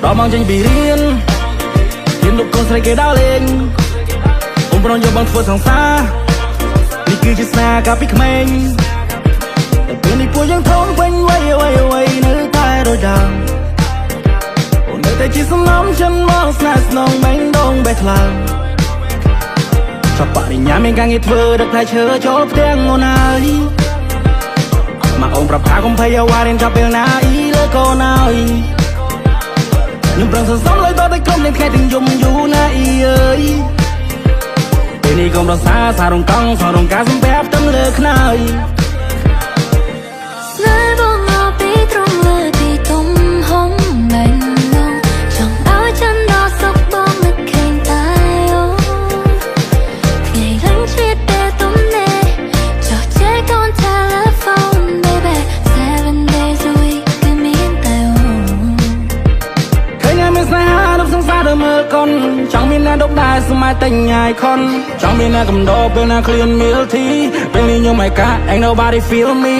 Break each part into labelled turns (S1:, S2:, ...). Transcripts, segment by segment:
S1: đó mang trên bị riêng nhìn lúc con say kề đau lên ông bron vô bằng phơi sóng xa đi cứ chỉ xa cả biết mình bên đi phốยังท้องquanh quay nơi tai đôi đào ôn nơi tay chỉ sống nắm chân mong snatch nong bánh đông bẹt làng cho bạn đi nhà mình càng nghe thơ được lại chờ cho tiếng ngôn ai mà ôngรับพา không phải yêu ai nên cho bên nào ý lời cô nào nhưng bằng sự sống lấy tôi tới không nên khai tình dùng dù na ý ơi bên đi không đâu xa xa đồng căng xa đồng cá dùng bếp tấm lệ khơi
S2: nơi buông ngỏ bị trung lệ bị tung hông mình nông chẳng áo chân đỏ sọc bóng lực kênh tay ô ngày lắng chết để tôm nê cho chế con telephone baby 7 days a week cứ miễn tay ô
S1: khơi ngày mình say hà đốc sống xa đời mơ con chẳng biết na đốc đai sự mai tình nhai con chẳng biết na cầm đồ bên na clean meal thi bên đi như mày cả ain't nobody feel me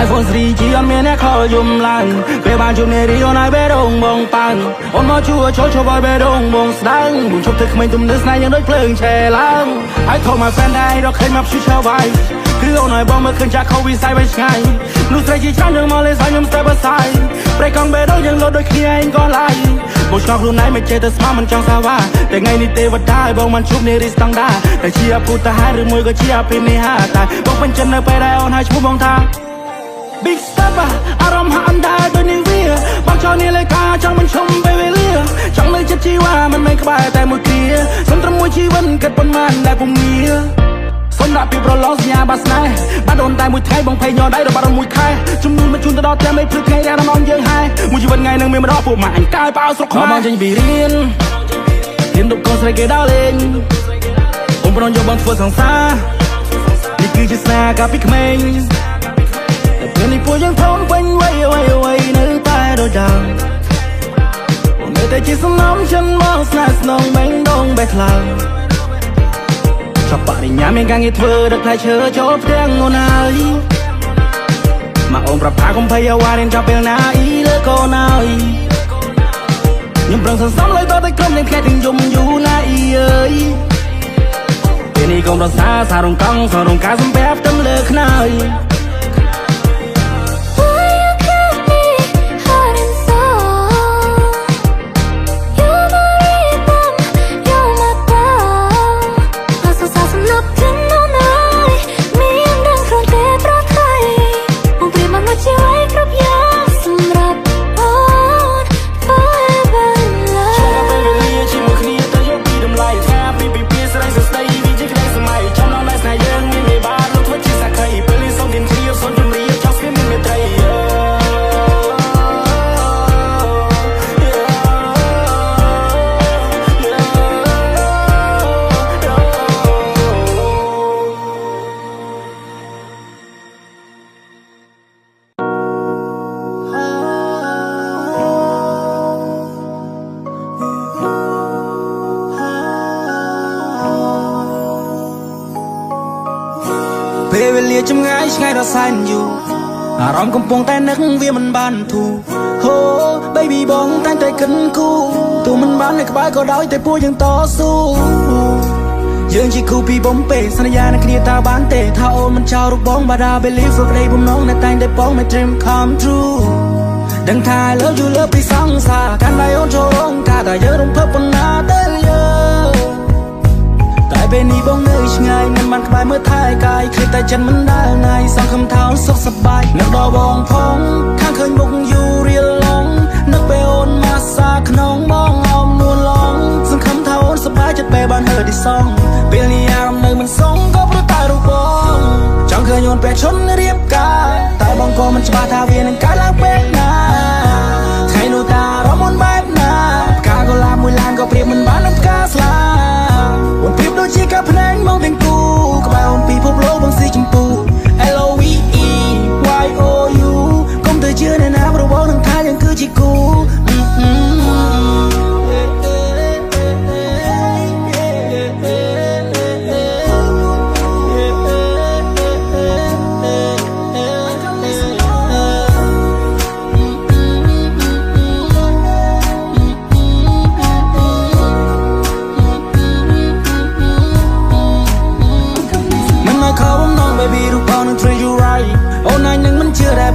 S1: iPhone 3 chỉ ăn miếng khó dùng lăng về bàn chụp này đi on ai bé đông bông pang on mò chua cho boy bé đông bông sáng buồn chụp thực mình tụm nước này những đôi phượng trẻ lăng I told my friend I rock him up shoot your vibe cứ ông nói bông mà khơi chắc không bị sai bên ngay nụ say chỉ chán nhưng mà lên sai nhưng step aside break con bé đôi nhưng đôi khi anh còn lại một chọc luôn này mày chơi tới smart mình trong sao vaแต่ไงนี่เตวัดได้บองมันชุบนี่ริสตังได้แต่เชียร์พูดแต่หายหรือมวยก็เชียร์เป็นนี่ห้าตายบอกเป็นจันทร์ไปได้เอาหายชูมองทาง Big step อารมณ์หาอันได้โดยนิเวียบางจอนี่เลยกาจังมันชมไปเวเลียจังเลยจะจีว่ามันไม่กบายแต่มือเกลียสมตรมวยชีวันเกิดบนมันได้ปุ่มเมียสนดับปีโปรลอสยาบาสไนบ้านโดนตายมวยไทยบางเพยยอได้ดอกบาร์มวยไข่จุ่มมือมันชุนตะดอดแต่ไม่พลึกให้แรงน้องยังหายมวยชีวันไงนึงไม่มาดอกปวดหมายกายเปล่าสกมาบางจะบีเรียนnhìn đục con say kề đau lên ông bron vô bằng phơi sóng xa đi cứ chỉ xa cả biết mình bên đi phốยังท้องquanh quay nơi tai đôi đào nơi tay chỉ sống nắm chân mong snatch nong bánh đông bẹt làng cho bạn đi nhà mình càng nghe thơ được lại chờ cho tiếng ngôn ai mà ôngรับพา không phải yêu ai nên cho bên nào ý lời cô nào nhưng bằng sự sống lấy tôi tới không nên khai tình dùng dù na ý ơi bên đi không đâu xa xa đồng căng xa đồng cá dùng bếp tấm lệ khơiពេលវេលាចម្ងាយឆ្ងាយដល់សែនយូរអារម្មណ៍កំពុងតែនឹកវាមិនបានធូរហូ baby បងតែងតែគិតគូរទោះមិនបាននៅក្បែរក៏ដោយតែពួកយើងតស៊ូយើងជាគូពីបំពេសន្យានឹងគ្នាតើបានទេថាអូនមិនចោលរូបបងបាដា believe រកដីបំណងនៅតែងតែបង my dream come true ដឹងថា love you love ពីសង្សារកាន់តែអូនចូលរងការតែយើងរំភើបប៉ុណ្ណាទៅយើងតែពេលនេះបងនៅឆ្ងាយមិនបានក្បែរមើលថែកាយឃើញតែចិត្តមិនដែលថ្ងៃសង្ឃឹមថាអូនសុខសប្បាយនឹកដល់បងផងខាងឃើញមុខយូររៀលឡងនឹកពេលអូនមកសាក្នុងបងអមនួនឡងសង្ឃឹមថាអូនសប្បាយចិត្តពេលបានហឺទីសងពេលនេះអារម្មណ៍នៅមិនសងក៏ព្រោះតែរូបបងចង់ឃើញអូនពេលឈុនរៀបការតែបងក៏មិនច្បាស់ថាវានឹងកើតឡើងពេលណាថ្ងៃនោះតារំអូនបែបណាផ្កាកុលាបមួយឡានក៏ប្រៀបមិនបាននឹងផ្កាស្លាអូនប្រៀបដូចជាការភ្នែកមកទាំងគូក្បែរអូនពីភពលោកបងស៊ីចម្ពូ LOVE YOU កុំទៅជឿអ្នកណាព្រោះបងនឹងថាយើងគឺជាគូ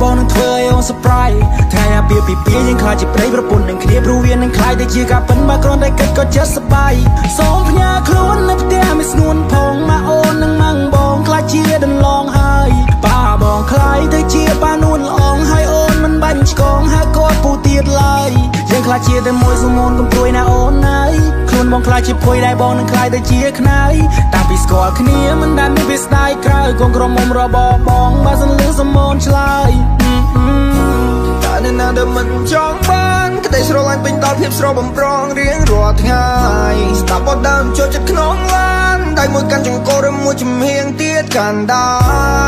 S1: បងនឹងធ្វើឲ្យអូន surprise ថ្ងៃអាពាហ៍ពិពាហ៍យើងខ្លាចជាប្តីប្រពន្ធនឹងគ្នាព្រោះវានឹងខ្លាចតែជាការពិនបើគ្រាន់តែគិតក៏ចិត្តសប្បាយសូមផ្ញើខ្លួននៅផ្ទះមិនស្ងួនផងមកអូននឹងម៉ាំងបងខ្លាចជាដន្លងហើយប៉ាបងខ្លាយទៅជាប៉ានួនល្អងហើយអូនមិនបាញ់ឆ្កងហើយគាត់ពូទៀតឡើយយើងខ្លាចជាតែមួយសុំអូនកុំព្រួយណាអូនណាយខ្លួនបងខ្លាចជាភួយដែរបងនឹងខ្លាយទៅជាខ្នើយតាំងពីស្គាល់គ្នាមិនដែលមានវាស្ដាយក្រៅកូនក្រមុំរបស់បងបើសិនលឺសុំអូនឆ្លើយតែនៅណាដែលមិនចង់បានក្តីស្រឡាញ់ពេញដល់ភាពស្រស់បំប្រងរៀងរាល់ថ្ងៃស្ដាប់បទដើមចូលចិត្តក្នុងឡានដៃមួយកាន់ចង្កូរឬមួយចំហៀងទៀតកាន់ដែ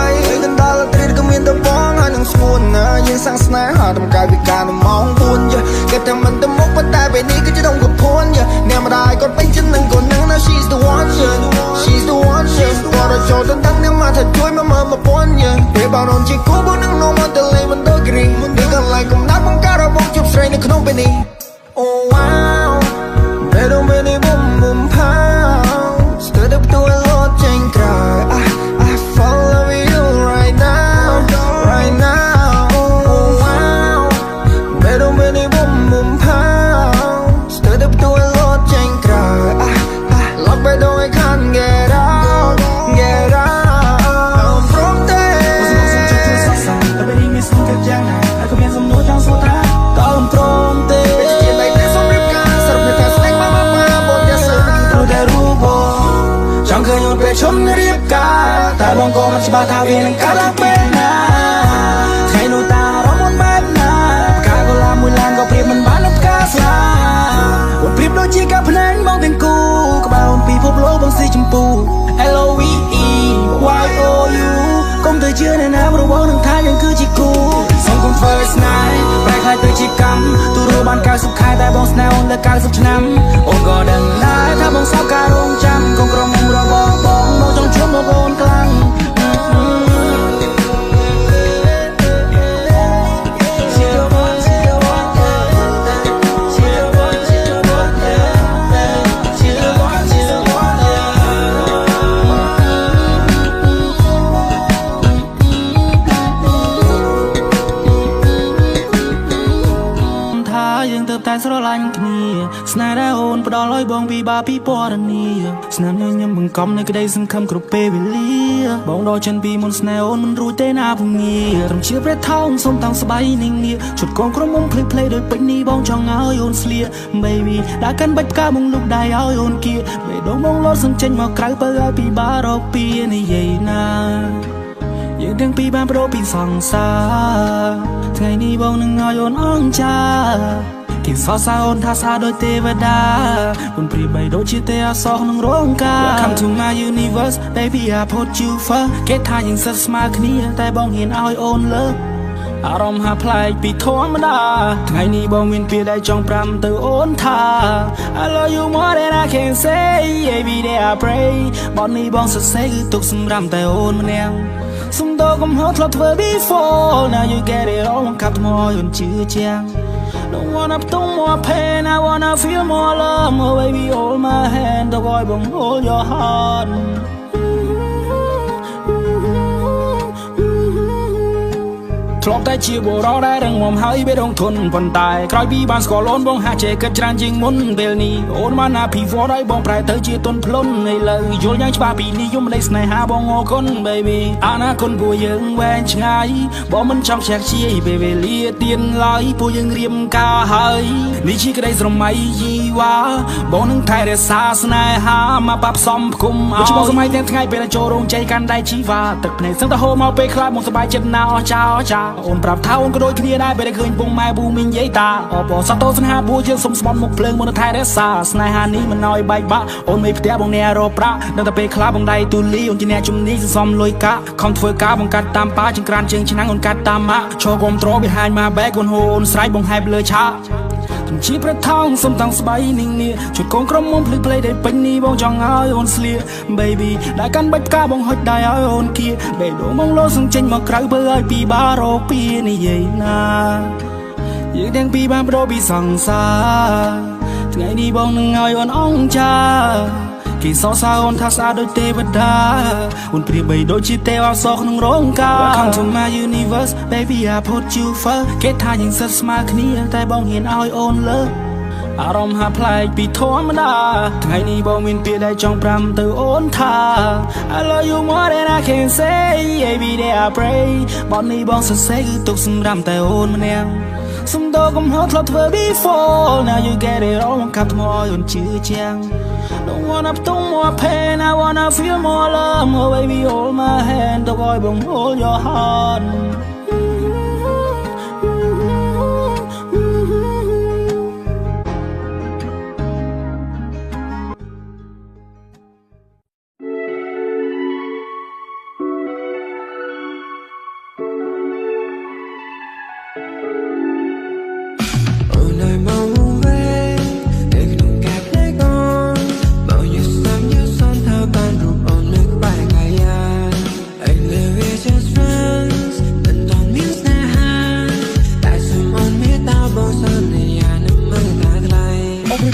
S1: រកណ្ដាលត្រីក៏មានតែបងហើយនឹងស្ងួនណាយើងសាំងស្នេហាតម្កាយពីការនៅម៉ោង4គេតែមិនទៅមុខប៉ុន្តែពេលនេះគឺជាដងកំភួនអ្នកម្ដាយគាត់ពេញចិត្តនឹងកូននឹងណា she's the one she's the one គាត់រចូលដល់ទាំងអ្នកមកថាជួយមកមើលមកពន់ពេលបងអូនជាគូបងនឹងនោមទៅលេងមិនដូចគ្រីនេះកន្លែងកំណាត់បង្ការរបស់ជប់ស្រីនៅក្នុងពេលនេះ Oh wow Pero me ni boom boom pow Stood up to a lot chain cry I follow you right now Right now Oh wow Pero me ni boom boom pow Stood up to a lot chain cry I lock by door I can't get out Get out I'm from there Tapi ini misal kerjanya Aku biasa semua jangan sota Kau from there Chẳngเคยโยนไปชนเรียบกาแต่บางก็มันจะบาทาวีนังกาลักเป็นนาใครนูตาร้องมันแบบนากาก็ลามุยลานก็เปรียบมันบ้านนับกาสลาวันเปรียบโดยจีกับพนันมองเป็นกูก็บ่าวปีพบโลกบางสีชมพู L-O-V-E Y-O-U ก้มเธอเชื่อในน้ำระวังหนึ่งท้ายยังคือจีกูส่งคน first night แปลคล้ายตัวจีกำตัวรู้บ้านกายสุขคายแต่บองสแนลและกายสุขน้ำโอนก็ดังได้ถ้าบองสาวการโรงจำคงกรองมุมระบองบองมองจงชมมาบนกลางតែស្រឡាញ់គ្នាស្នេហ៍ដែលអូនផ្ដល់ឲ្យបងពីបាពីពណ៌នាស្នាមញញឹមបង្កប់នៅក្តីសង្ឃឹមគ្រប់ពេលវេលាបងដល់ចិនពីមុនស្នេហ៍អូនមិនរួចទេណាភងងារំជាព្រះថោងសុំតាំងស្បៃនាងនាជុតកងក្រុមមុំភ្លេចភ្លេចដោយពេញនេះបងចង់ឲ្យអូនស្លៀក baby ដាក់កាន់បាច់ផ្កាបងលុបដៃឲ្យអូនគៀបេះដូងបងលោតសឹងចេញមកក្រៅបើឲ្យពីបារកពីនិយាយណាយើងទាំងពីរបានប្រោពីសង្សារថ្ងៃនេះបងនឹងឲ្យអូនអង្ចាគេសរសើរអូនថាសាដោយទេវតាមិនព្រាបបីដូចជាទេអសោះក្នុងរោងការ Welcome to my universe baby I put you first គេថាយើងសិតស្មើគ្នាតែបងហ៊ានឲ្យអូនលើអារម្មណ៍ហាប្លែកពីធម្មតាថ្ងៃនេះបងមានពាក្យដែលចង់ប្រាំទៅអូនថា I love you more than I can say every day I pray បទនេះបងសរសេរគឺទុកសម្រាប់តែអូនម្នាក់សុំតកំហុសធ្លាប់ធ្វើ before now you get it all មកកាប់ថ្មឲ្យអូនជឿជាក់Don't wanna put more pain, I wanna feel more love. Oh baby, hold my hand, the boy won't hold your heart. ធ្លាប់តែជាបុរសដែលរឹងមាំហើយវារងធន់ប៉ុន្តែក្រោយពីបានស្គាល់អូនបងហាក់ចេះគិតច្រើនជាងមុនពេលនេះអូនបានណាពីវត្តឲ្យបងប្រែទៅជាទុនភ្លុនឥឡូវយល់យ៉ាងច្បាស់ពីនេះយំនៃស្នេហាបងអរគុណ baby អនាគតពួកយើងវែងឆ្ងាយបងមិនចង់ខ្ជះខ្ជាយពេលវេលាទៀនឡើយពួកយើងរៀបការហើយនេះជាក្តីស្រមៃយីវ៉ាបងនឹងថែរក្សាស្នេហាមកបាប់សំផ្គុំឲ្យបងសម័យទាំងថ្ងៃពេលចូលរោងជ័យកាន់ដៃជីវ៉ាទឹកភ្នែកសឹងតែហូរមកពេលខ្លះបងសប្បាយចិត្តណាស់អស់ចាអស់ចាអូនប្រាប់ថាអូនក៏ដូចគ្នាដែរពេលឃើញពងម៉ែប៊ូមីងនិយាយតាអបសតោស្នេហាបួយើងសុំស្បន់មុខភ្លើងមុនថែរក្សាស្នេហានេះមិនឲ្យបែកបាក់អូនមេផ្ទះបងអ្នករកប្រាក់នៅតែពេលខ្លះបងដៃទូលីអូនជាអ្នកជំនាញសន្សំលុយកាក់ខំធ្វើការបងកាត់តាមប៉ាចង្ក្រានជើងឆ្នាំងអូនកាត់តាមម៉ាក់ឈរកុំត្រប behind my back អូនហូអូនស្រែកបងហែបលើឆាកជាព្រះថោងសុំតាំងស្បៃនាងនាជួយកូនក្រុមមុំភ្លឺភ្លេដែលពេញនេះបងចង់ឲ្យអូនស្លៀក baby ដែលកាន់បាច់ផ្កាបងហុចដៃឲ្យអូនគៀបេះដូងបងលោសឹងចេញមកក្រៅបើឲ្យពីបារកពីនិយាយណាយើងទាំងពីរបានប្រោពីសង្សារថ្ងៃនេះបងនឹងឲ្យអូនអង្ចាគេ គេសរសើរអូនថាស្អាតដូចទេវតាអូនប្រៀបបីដូចជាទេវអប្សរក្នុងរោងការ Welcome to my universe baby I put you first គេថាយើងសិតស្មើគ្នាតែបងហ៊ានឲ្យអូនលើអារម្មណ៍ហាក់ប្លែកពីធម្មតាថ្ងៃនេះបងមានពាក្យដែលចង់ប្រាំទៅអូនថា I love you more than I can say every day I pray បទនេះបងសរសេរគឺទុកសម្រាប់តែអូនម្នាក់សំដៅកំហុសធ្លាប់ធ្វើ before now you get it all មកកាប់ថ្មឲ្យអូនជឿជាង Don't wanna put more pain I wanna feel more love oh baby hold my hand ទៅឲ្យបង hold your heart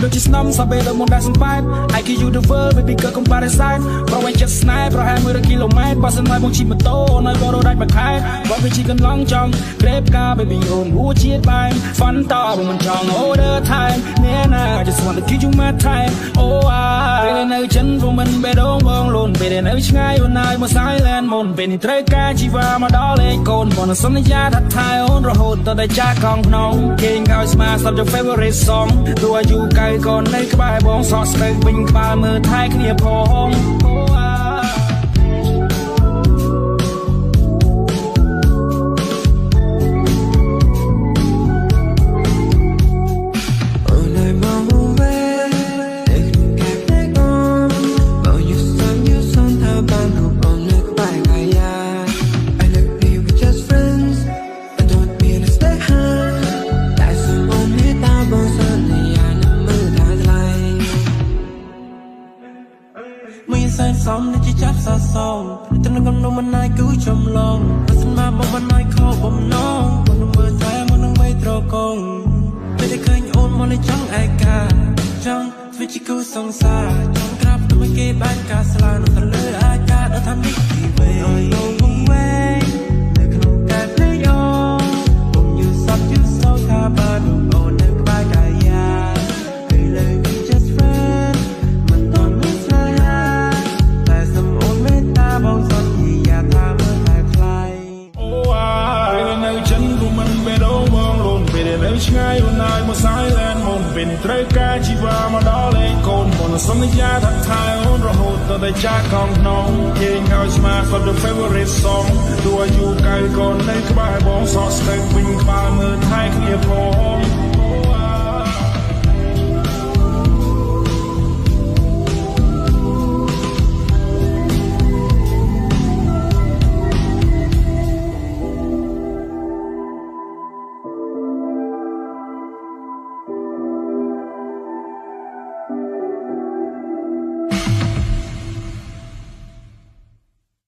S1: ដូចជាស្នំសាបេដល់មុនដែរសំប៉ែត I give you the world baby girl កុំបារេសាយប្រវែងចិត្តស្នេហ៍ប្រហែល100 គីឡូម៉ែត្របើសិនមកបងជិះម៉ូតូនៅបរោដាច់មួយខែបើវាជិះកន្លងចង់ក្រេបការ baby អូនហួជាតិបែង fun តបងមិនចង់ order time អ្នកណា just want to give you my time oh I ពេលនៅចិនបងមិនបេះដូងបងលូនពេលនៅឆ្ងាយអូនហើយមក silent មុនពេលនេះត្រូវការជីវ៉ាមកដល់លេខកូនបងសន្យាថាថែអូនរហូតតតែចាស់កងក្នុងគេងឲ្យស្មារតី your favorite song ទោះអាយុកៅកូននៅក្បែរបងសក់ស្រូវវិញក្បាលមើលថែគ្នាផងសំនេះជាចាប់សសងតែនឹងកំណុំមិនណាយគឺចំឡងបើសិនមកបងមិនណាយខកបំណងបងនឹងមើលតែមកនឹងបីត្រកងពេលតែឃើញអូនមកនៅចង់ឯកាចង់ធ្វើជាគូសង្សារចង់ក្រាបទៅគេបានការស្លានៅទៅលើអាកាសដល់ថានេះទីវេឲ្យងងវែងនៅក្នុងការភ្លេចអូបងយូរសពយូរសោថាបានអូននៅក្បែរកាយាគេលើ just friend មិនតន់មានស្នេហាបងសន្យាថាមើលតែថ្លៃអូអាយនៅចិនក៏មិនបេះដូងបងលូនពេលនៅឆ្ងាយអូនហើយមក silent មុនពេលត្រូវការជីវ៉ាមកដល់លេខកូនបងសន្យាថាថែអូនរហូតតតែចាស់កងក្នុងគេងឲ្យស្មារតី your favorite song ទោះអាយុកៅកូននៅក្បែរបងសក់ស្រូវវិញក្បាលមើលថែគ្នាផង